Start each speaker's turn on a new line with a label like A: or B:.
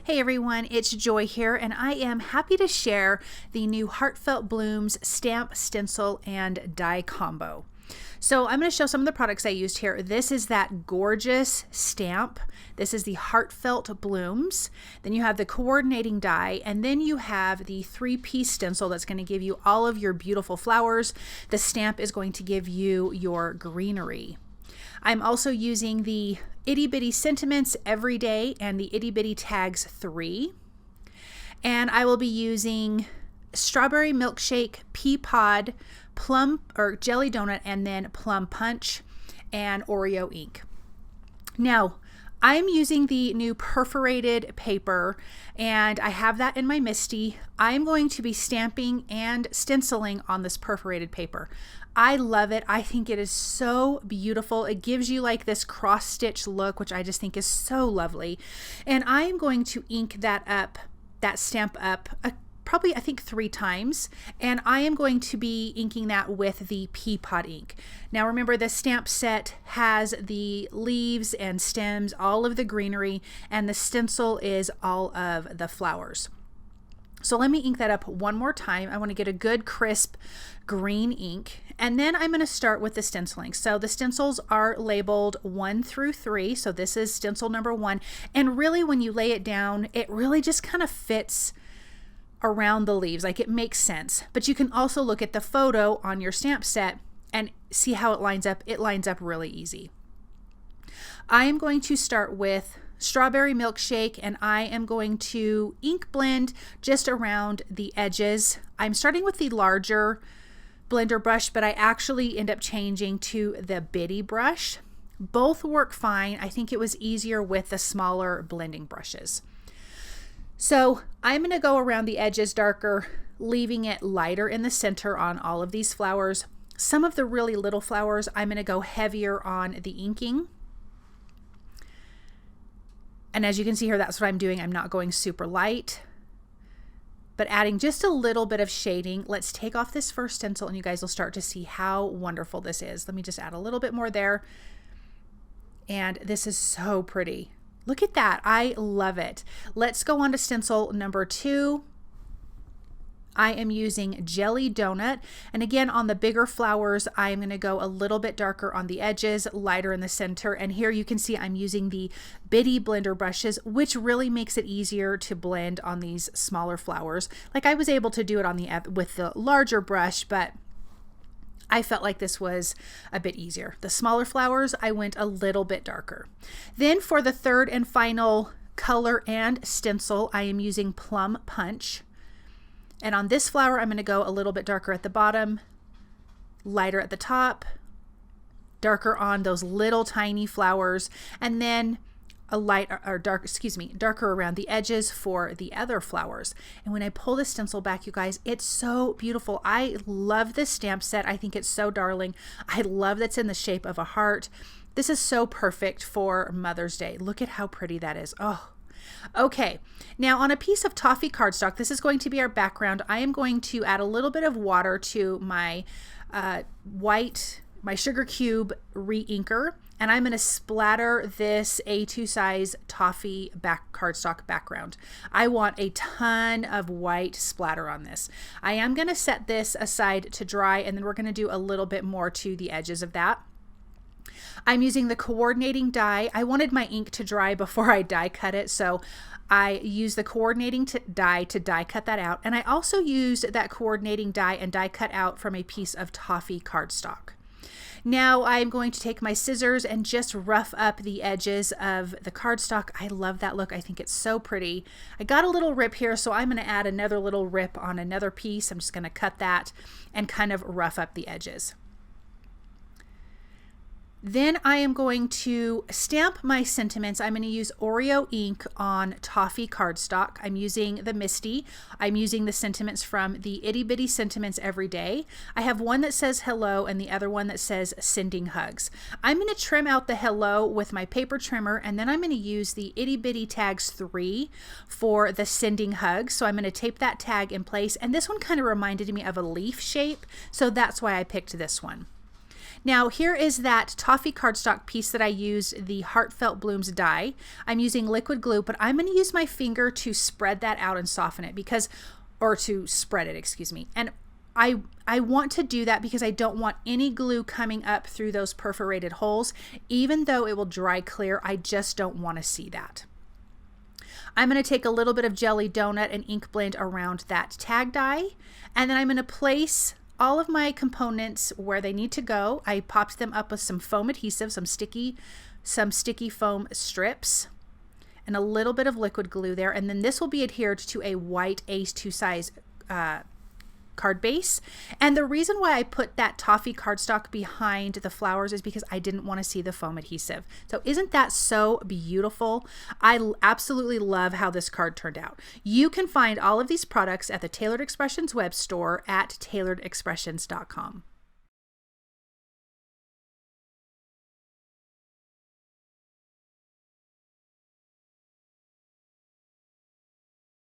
A: Hey everyone, it's Joy here, and I am happy to share the new Heartfelt Blooms stamp, stencil, and die combo. So I'm going to show some of the products I used here. This is that gorgeous stamp. This is the Heartfelt Blooms. Then you have the coordinating die, and then you have the 3-piece stencil that's going to give you all of your beautiful flowers. The stamp is going to give you your greenery. I'm also using the Itty Bitty Sentiments Every Day and the Itty Bitty Tags 3. And I will be using Strawberry Milkshake, Pea Pod, Plum or Jelly Donut, and then Plum Punch and Oreo ink. Now, I'm using the new perforated paper, and I have that in my MISTI. I'm going to be stamping and stenciling on this perforated paper. I love it. I think it is so beautiful. It gives you like this cross-stitch look, which I just think is so lovely. And I am going to ink that up, that stamp up, probably I think 3 times, and I am going to be inking that with the Pea Pod ink. Now remember, this stamp set has the leaves and stems, all of the greenery, and the stencil is all of the flowers. So let me ink that up one more time. I want to get a good crisp green ink, and then I'm going to start with the stenciling. So the stencils are labeled 1 through 3, so this is stencil number 1, and really when you lay it down, it really just kind of fits around the leaves, like it makes sense. But you can also look at the photo on your stamp set and see how it lines up. It lines up really easy. I am going to start with Strawberry Milkshake, and I am going to ink blend just around the edges. I'm starting with the larger blender brush, but I actually end up changing to the bitty brush. Both work fine. I think it was easier with the smaller blending brushes. So I'm going to go around the edges darker, leaving it lighter in the center on all of these flowers. Some of the really little flowers, I'm going to go heavier on the inking. And as you can see here, that's what I'm doing. I'm not going super light, but adding just a little bit of shading. Let's take off this first stencil and you guys will start to see how wonderful this is. Let me just add a little bit more there. And this is so pretty. Look at that. I love it. Let's go on to stencil number 2. I am using Jelly Donut, and again on the bigger flowers I am going to go a little bit darker on the edges, lighter in the center, and here you can see I'm using the bitty blender brushes, which really makes it easier to blend on these smaller flowers. Like I was able to do it on with the larger brush, but I felt like this was a bit easier. The smaller flowers I went a little bit darker. Then for the third and final color and stencil, I am using Plum Punch. And on this flower, I'm going to go a little bit darker at the bottom, lighter at the top, darker on those little tiny flowers, and then a darker around the edges for the other flowers. And when I pull the stencil back, you guys, it's so beautiful. I love this stamp set. I think it's so darling. I love that it's in the shape of a heart. This is so perfect for Mother's Day. Look at how pretty that is. Oh. Okay, now on a piece of toffee cardstock, this is going to be our background. I am going to add a little bit of water to my my sugar cube re-inker, and I'm going to splatter this A2 size toffee cardstock background. I want a ton of white splatter on this. I am going to set this aside to dry, and then we're going to do a little bit more to the edges of that. I'm using the coordinating die. I wanted my ink to dry before I die cut it, so I used the coordinating die to die cut that out. And I also used that coordinating die and die cut out from a piece of toffee cardstock. Now I'm going to take my scissors and just rough up the edges of the cardstock. I love that look. I think it's so pretty. I got a little rip here, so I'm going to add another little rip on another piece. I'm just going to cut that and kind of rough up the edges. Then I am going to stamp my sentiments. I'm going to use Oreo ink on toffee cardstock. I'm using the MISTI. I'm using the sentiments from the Itty Bitty Sentiments Every Day. I have one that says hello and the other one that says sending hugs. I'm going to trim out the hello with my paper trimmer, and then I'm going to use the Itty Bitty Tags 3 for the sending hugs. So I'm going to tape that tag in place, and this one kind of reminded me of a leaf shape, so that's why I picked this one. Now here is that toffee cardstock piece that I used, the Heartfelt Blooms die. I'm using liquid glue, but I'm going to use my finger to spread that out and soften it or to spread it, excuse me. And I want to do that because I don't want any glue coming up through those perforated holes. Even though it will dry clear, I just don't want to see that. I'm going to take a little bit of jelly donut and ink blend around that tag die, and then I'm going to place all of my components where they need to go. I popped them up with some foam adhesive, some sticky foam strips, and a little bit of liquid glue there, and then this will be adhered to a white A2 size card base. And the reason why I put that toffee cardstock behind the flowers is because I didn't want to see the foam adhesive. So isn't that so beautiful? I absolutely love how this card turned out. You can find all of these products at the Tailored Expressions web store at tailoredexpressions.com.